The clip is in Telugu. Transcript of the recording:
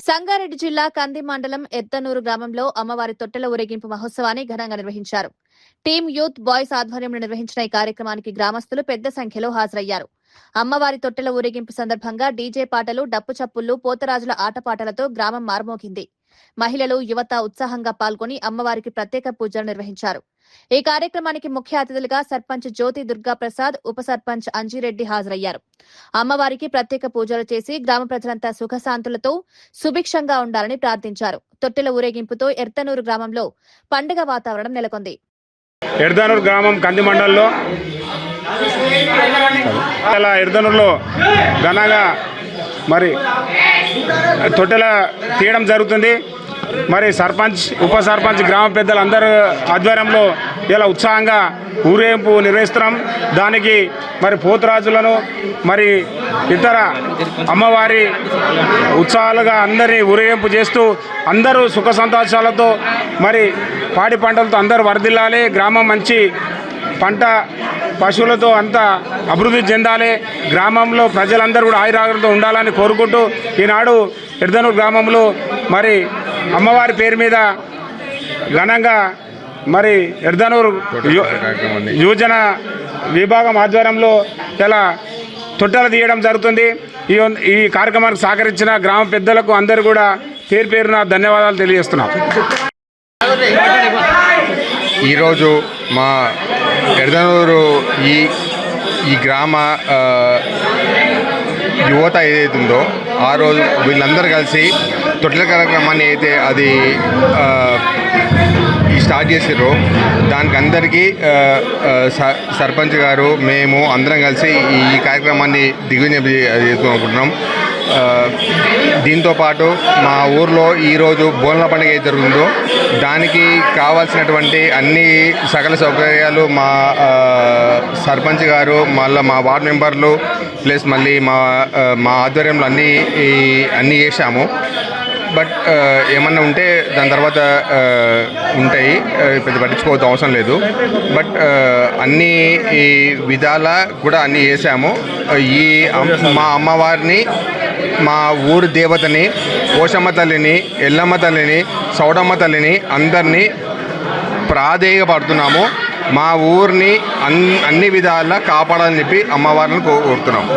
సంగారెడ్డి జిల్లా కంది మండలం ఎత్తనూరు గ్రామంలో అమ్మవారి తొట్టెల ఊరేగింపు మహోత్సవాన్ని ఘనంగా నిర్వహించారు. టీం యూత్ బాయ్స్ ఆధ్వర్యంలో నిర్వహించిన ఈ కార్యక్రమానికి గ్రామస్తులు పెద్ద సంఖ్యలో హాజరయ్యారు. అమ్మవారి తొట్టెల ఊరేగింపు సందర్భంగా డీజే పాటలు, డప్పు చప్పుళ్లు, పోతరాజుల ఆటపాటలతో గ్రామం మారుమోగింది. మహిళలు, యువత ఉత్సాహంగా పాల్గొని అమ్మవారికి ప్రత్యేక పూజలు నిర్వహించారు. ఈ కార్యక్రమానికి ముఖ్య అతిథులుగా సర్పంచ్ జ్యోతి దుర్గా ప్రసాద్, ఉప సర్పంచ్ అంజిరెడ్డి హాజరయ్యారు. అమ్మవారికి ప్రత్యేక పూజలు చేసి గ్రామ ప్రజలంతా సుఖశాంతులతో సుభిక్షంగా ఉండాలని ప్రార్థించారు. తొట్టెల ఊరేగింపుతో ఎర్తనూరు గ్రామంలో పండుగ వాతావరణం నెలకొంది. ఎర్దనూరు గ్రామం కంది మండలంలో ఎర్దనూరులో ఘనంగా మరి తొట్టెల తీయడం జరుగుతుంది. మరి సర్పంచ్, ఉప సర్పంచ్, గ్రామ పెద్దలందరూ ఆధ్వర్యంలో ఇలా ఉత్సాహంగా ఊరేగింపు నిర్వహిస్తున్నాం. దానికి మరి పోతురాజులను మరి ఇతర అమ్మవారి ఉత్సాహాలుగా అందరినీ ఊరేగింపు చేస్తూ అందరూ సుఖ సంతోషాలతో మరి పాడి పంటలతో అందరూ వర్ధిల్లాలి. గ్రామం మంచి పంట పశువులతో అంతా అభివృద్ధి చెందాలి. గ్రామంలో ప్రజలందరూ కూడా ఆయురారోగ్యంతో ఉండాలని కోరుకుంటూ ఈనాడు ఎర్దనూరు గ్రామంలో మరి అమ్మవారి పేరు మీద ఘనంగా మరి ఎర్దనూరు యువజన విభాగం ఆధ్వర్యంలో ఇలా తొట్టెలు తీయడం జరుగుతుంది. ఈ కార్యక్రమానికి సహకరించిన గ్రామ పెద్దలకు అందరూ కూడా పేరు పేరున ధన్యవాదాలు తెలియజేస్తున్నాం. ఈరోజు మా ఎర్దనూరు ఈ గ్రామ యువత ఏదైతే ఉందో ఆ రోజు వీళ్ళందరూ కలిసి తొట్టెల కార్యక్రమాన్ని అయితే అది స్టార్ట్ చేసారో దానికి అందరికీ సర్పంచ్ గారు, మేము అందరం కలిసి ఈ కార్యక్రమాన్ని దిగ్విజయం చేసుకోవాలనుకుంటున్నాం. దీంతోపాటు మా ఊర్లో ఈరోజు బోనాల పండుగ ఏది జరుగుతుందో దానికి కావాల్సినటువంటి అన్ని సకల సౌకర్యాలు మా సర్పంచ్ గారు, మళ్ళీ మా వార్డు మెంబర్లు ప్లస్ మళ్ళీ మా ఆధ్వర్యంలో అన్నీ చేశాము. బట్ ఏమన్నా ఉంటే దాని తర్వాత ఉంటాయి, పెద్ద పట్టించుకోవద్దు అవసరం లేదు. బట్ అన్ని విధాల కూడా అన్నీ చేశాము. మా అమ్మవారిని, మా ఊరి దేవతని, పోషమ్మ తల్లిని, ఎల్లమ్మ తల్లిని, సౌడమ్మ తల్లిని అందరినీ ప్రాధేయపడుతున్నాము. మా ఊరిని అన్ని విధాలా కాపాడాలని చెప్పి అమ్మవారిని కోరుతున్నాము.